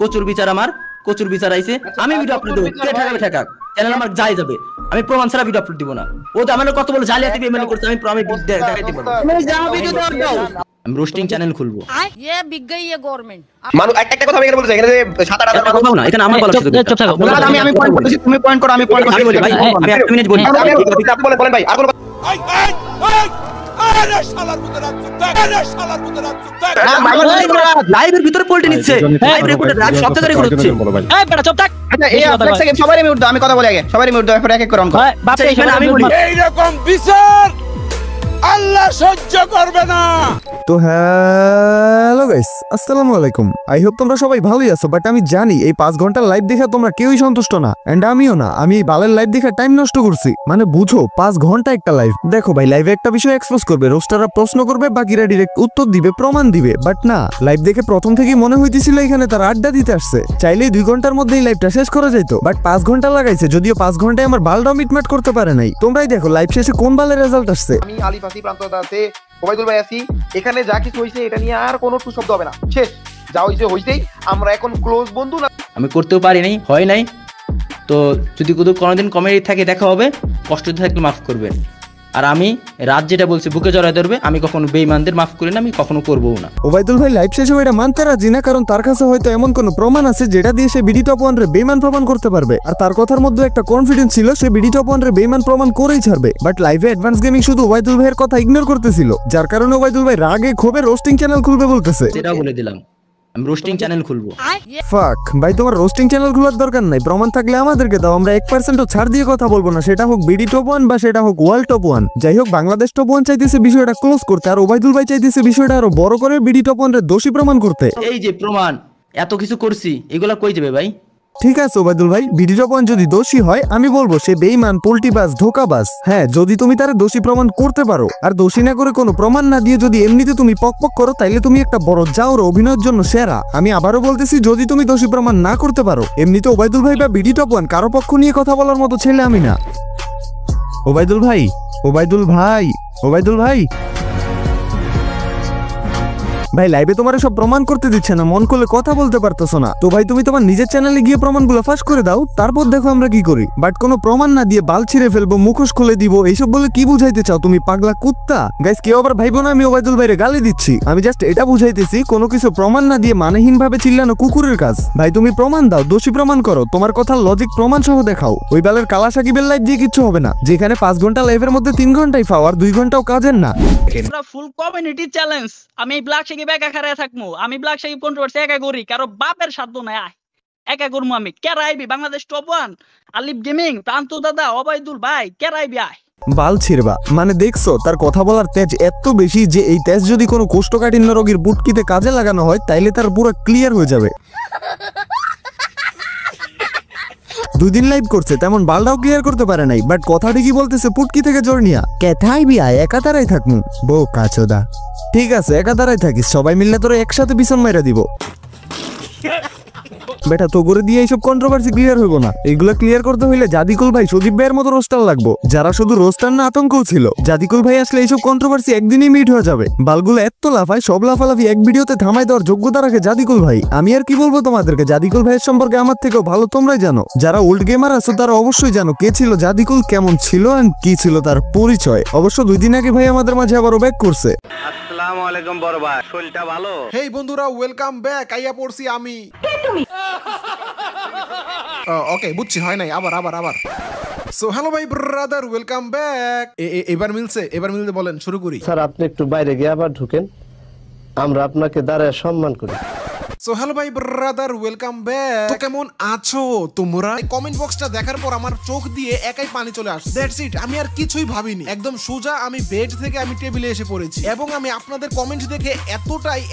কচুর বিচার আমার, কচুর বিচার আইছে, আমি ভিডিও আপলোড দেব, কে ঠেকাবে ঠেকাক, চ্যানেল আমার যাই যাবে, আমি প্রমাণ ছাড়া ভিডিও আপলোড দিব না। ও তো আমার কত বলে জালিয়াতি পেমেন্ট করতে, আমি দেখাইতে পারবো। তুমি যাও ভিডিও দাও, আমি রোস্টিং চ্যানেল খুলবো। ये बिक गई है गवर्नमेंट। মানু একটা কথা আমি এখানে বলছি, এখানে যে 7-8 কথা বলবো না, এখানে আমার বলা শুধু চুপ থাকো। আমি পয়েন্ট করতেছি, তুমি পয়েন্ট করো, আমি পয়েন্ট আমি বলি ভাই, আমি 1 মিনিট বলি। আপনি বলেন ভাই, আর কোন লাইভের ভিতরে পল্টে নিচ্ছে, লাইভ রেকর্ডে রাত সব জায়গায় রেকর্ড হচ্ছে। এই বেটা চুপ থাক। আচ্ছা এই আপনার সেকেন্ড সবারই মিউট দাও, আমি কথা বলি আগে, সবারই মিউট দাও, এরপর এক এক করে অন করো। বাপরে এখানে আমি বলি, এইরকম বিচার আল্লাহ সহ্য করবে না। তো হ্যালো গাইস, আসসালামু আলাইকুম। আই হোপ তোমরা সবাই ভালোই আছো, বাট আমি জানি এই 5 ঘন্টার লাইভ দেখে তোমরা কেউই সন্তুষ্ট না, এন্ড আমিও না। আমি এই বালের লাইভ দেখে টাইম নষ্ট করছি, মানে বুঝো 5 ঘন্টা একটা লাইভ। দেখো ভাই, লাইভে একটা বিষয় এক্সপোজ করবে, রোস্টাররা প্রশ্ন করবে, বাকিরা ডাইরেক্ট উত্তর দিবে, প্রমাণ দিবে। বাট না, লাইভ দেখে প্রথম থেকেই মনে হইতেছিল এখানে তারা আড্ডা দিতে আসছে। চাইলেই 2 ঘন্টার মধ্যেই লাইভটা শেষ করা যাইতো, বাট 5 ঘন্টা লাগাইছে। যদিও 5 ঘন্টায় আমার বালটাও মিটমাট করতে পারে নাই। তোমরাই দেখো লাইভ শেষে কোন বালের রেজাল্ট আসছে। আমি আলিফ আসি, প্রান্তদা আছে, ওবাইদুল ভাই আছি, এখানে যা কিছু হইছে এটা নিয়ে আর কোনো টু শব্দ হবে না, শেষ। যা হইছে হইছেই, আমরা এখন ক্লোজ বন্ধু না। আমি করতেও পারি নাই, হয় নাই। তো যদি কোনোদিন কমেডি থাকে দেখা হবে, কষ্ট থাকলে মাফ করবেন। আর আমি রাত যেটা বলছি বুকে জড়ায় ধরবে, আমি কখনো বেঈমানদের মাফ করি না, আমি কখনো করবও না। ওবাইদুল ভাই লাইভ শেষে এটা মানতে রাজি না, কারণ তার কাছে হয়তো এমন কোনো প্রমাণ আছে যেটা দিয়ে সে বিডি টপ 1 রে বেঈমান প্রমাণ করতে পারবে। আর তার কথার মধ্যে একটা কনফিডেন্স ছিল, সে বিডি টপ 1 রে বেঈমান প্রমাণ করেই ছাড়বে। বাট লাইভে অ্যাডভান্স গেমিং শুধু ওবাইদুল ভাইয়ের কথা ইগনোর করতেছিল, যার কারণে ওবাইদুল ভাই রাগে ক্ষোভে রোস্টিং চ্যানেল খুলবে বলতেছে। সেটাও বলে দিলাম, আমি রোস্টিং চ্যানেল খুলবো। ফাক ভাই, তোমার রোস্টিং চ্যানেল খোলার দরকার নাই, প্রমাণ থাকলে আমাদেরকে দাও, আমরা 1% ছাড় দিয়ে কথা বলবো না। সেটা হোক বিডি টপ 1 বা সেটা হোক ওয়ার্ল্ড টপ 1। যাই হোক, বাংলাদেশ টপ 1 চাইতেছে বিষয়টা ক্লোজ করতে, আর ওবাইদুল ভাই চাইতেছে বিষয়টা আরো বড় করে বিডি টপ 1 রে দোষী প্রমাণ করতে। এই যে প্রমাণ, এত কিছু করছি, এগুলা কই যাবে ভাই? ঠিক আছে ওবাইদুল ভাই, বিডি টপ 1 যদি দোষী হয়, আমি বলবো সে বেঈমান, পোল্টিবাজ, ধোকাবাজ। হ্যাঁ, যদি তুমি তার দোষী প্রমাণ করতে পারো, আর দোষী না করে কোনো প্রমাণ না দিয়ে যদি এমনিতে তুমি পক করো, তাইলে তুমি একটা বড় যাওর অভিনয়ের জন্য সেরা। আমি আবারও বলতেছি, যদি তুমি দোষী প্রমাণ না করতে পারো, এমনিতে ওবাইদুল ভাই বা বিডি টপ 1 কারো পক্ষ নিয়ে কথা বলার মতো ছেলে আমি না। ওবাইদুল ভাই, ওবাইদুল ভাই, ওবাইদুল ভাই, ভাই লাইভে তোমার সব প্রমাণ করতে দিচ্ছে না, মন করলে কথা বলতে পারতেছো না। তো ভাই তুমি তোমার নিজের চ্যানেলে গিয়ে প্রমাণগুলো ফাঁস করে দাও, তারপর দেখো আমরা কি করি। বাট কোনো প্রমাণ না দিয়ে বাল ছিঁড়ে ফেলবো, মুখোশ খুলে দিব, এইসব বলে কি বুঝাইতে চাও তুমি, পাগলা কুত্তা? গাইস, কেউ আবার ভাইবো না আমি ওবাইদুল ভাইরে গালি দিচ্ছি। আমি জাস্ট এটা বুঝাইতেছি, কোনো কিছু প্রমাণ না দিয়ে মানহীন ভাবে চিল্লানো কুকুরের কাজ। ভাই তুমি প্রমাণ দাও, দোষী প্রমাণ করো, তোমার কথার লজিক প্রমাণ সহ দেখাও। ওই বালের কালা সাকিবের লাইভ দিয়ে কিচ্ছু হবে না, যেখানে 5 ঘন্টা লাইভের মধ্যে 3 ঘন্টাই ফাও, আর 2 ঘন্টাও কাজের না। পুরো ফুল কমিউনিটি চ্যালেঞ্জ। আমি এই ব্ল্যাক সাকিব একা খাড়ায় থাকবো, আমি ব্ল্যাক সাকিব কন্ট্রোভার্সি একা করি, কারো বাপের সাধ্য নাই। একা করবো আমি। কে রাইবি বাংলাদেশ টপ 1, আলিফ গেমিং, প্রান্ত দাদা, ওবাইদুল ভাই, কে রাইবি আয়। বাল ছিড়বা, মানে দেখছো তার কথা বলার তেজ এত বেশি যে এই তেজ যদি কোনো কোষ্ঠকাঠিন্য রোগীর বুটকিতে কাজে লাগানো হয়, তাইলে তার পুরো ক্লিয়ার হয়ে যাবে। 2 দিন লাইভ করছে, তেমন বালটাও ক্লিয়ার করতে পারে নাই, বাট কথা ঠিকই বলতেছে পুটকি থেকে জোর নিয়া। কেথাই বিয়া একা তারাই থাকমু বো কাচোদা। ঠিক আছে, একা তারাই থাকিস, সবাই মিললে তোরা একসাথে পিছন মাইরা দিব। বেটা তো করে দিয়ে এইসব কন্ট্রোভার্সি ক্লিয়ার হইব না। এগুলো ক্লিয়ার করতে হইলে জাদিকুল ভাই, সজীব ভাইয়ের মতো রোস্টার লাগবো, যারা শুধু রোস্টার না আতঙ্কও ছিল। জাদিকুল ভাই আসলে এইসব কন্ট্রোভার্সি একদিনই মিট হয়ে যাবে। বালগুলো এত লাফায়, সব লাফালাফি এক ভিডিওতে থামাই দেওয়ার যোগ্যতা রাখে জাদিকুল ভাই। আমি আর কি বলবো তোমাদেরকে, জাদিকুল ভাইয়ের সম্পর্কে আমার থেকেও ভালো তোমরাই জানো। যারা ওল্ড গেমার আছো তারা অবশ্যই জানো কে ছিল জাদিকুল, কেমন ছিল এন্ড কি ছিল তার পরিচয়। অবশ্য 2 দিন আগে ভাই আমাদের মাঝে আবারও ব্যাক করছে। আসসালামু আলাইকুম বড় ভাই, শরীরটা ভালো? হেই বন্ধুরা, ওয়েলকাম ব্যাক। আইয়া পড়ছি আমি। ওকে, বুঝছি, হয় নাই, আবার আবার আবার। সো হ্যালো ভাই ব্রাদার, ওয়েলকাম ব্যাক। এবার মিলছে, এবার মিলতে বলেন, শুরু করি। স্যার আপনি একটু বাইরে গিয়ে আবার ঢুকেন, আমরা আপনাকে দাঁড়ায় সম্মান করি। সো হ্যালো ভাই ব্রাদার, ওয়েলকাম ব্যাক। তো কেমন আছো তোমরা? কমেন্ট বক্সটা দেখার পর আমার চোখ দিয়ে একাই পানি চলে আসছে। দ্যাটস ইট, আমি আর কিছুই ভাবিনি, একদম সোজা আমি বেড থেকে আমি টেবিলে এসে পড়েছি, এবং আমি আপনাদের কমেন্ট দেখে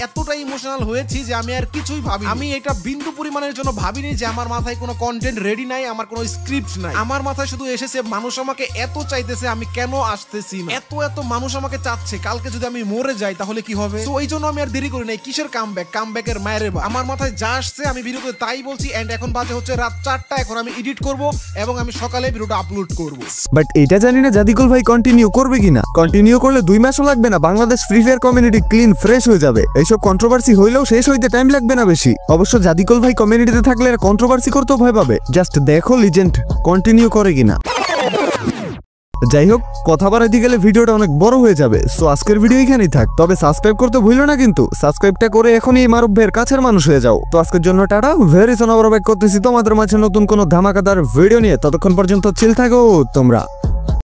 এতটাই ইমোশনাল হয়েছি যে আমি আর কিছুই ভাবি। আমি এটা বিন্দু পরিমাণের জন্য ভাবিনি যে আমার মাথায় কোনো কন্টেন্ট রেডি নাই, আমার কোনো স্ক্রিপ্ট নাই। আমার মাথায় শুধু এসেছে মানুষ আমাকে এত চাইতেছে, আমি কেন আসতেছি না। এত মানুষ আমাকে চাচ্ছে, কালকে যদি আমি মরে যাই তাহলে কি হবে। তো এই জন্য আমি আর দেরি করি নাই। কিসের কামব্যাক, কামব্যাকের মায়ের আমার মাথায় যা আসছে আমি ভিডিওতে তাই বলছি। এন্ড এখন বাজে হচ্ছে রাত 4টা, এখন আমি এডিট করব এবং আমি সকালে ভিডিওটা আপলোড করব। বাট এটা জানি না জাদিকুল ভাই কন্টিনিউ করবে কিনা। কন্টিনিউ করলে 2 মাসও লাগবে না, Bangladesh free fire community clean fresh হয়ে যাবে। এইসব কন্ট্রোভার্সি হইলেও শেষ হইতে টাইম লাগবে না বেশি। অবশ্য জাদিকুল ভাই কমিউনিটিতে থাকলে কন্ট্রোভার্সি করতেও ভয় পাবে। জাস্ট দেখো লিজেন্ড কন্টিনিউ করে কিনা। যাই হোক, কথা বাড়াইতে গেলে ভিডিওটা অনেক বড় হয়ে যাবে। সো আজকের ভিডিও এখানেই থাক। তবে সাবস্ক্রাইব করতে ভুলো না কিন্তু। সাবস্ক্রাইবটা করে এখনই এই মারুফ ভাইয়ের কাছের মানুষ হয়ে যাও। তো আজকের জন্য টাটা, ভেরি সোন আবার ব্যাক করতেছি তোমাদের মাঝে নতুন কোনো ধামাকাদার ভিডিও নিয়ে। ততক্ষণ পর্যন্ত চিল থাকো তোমরা।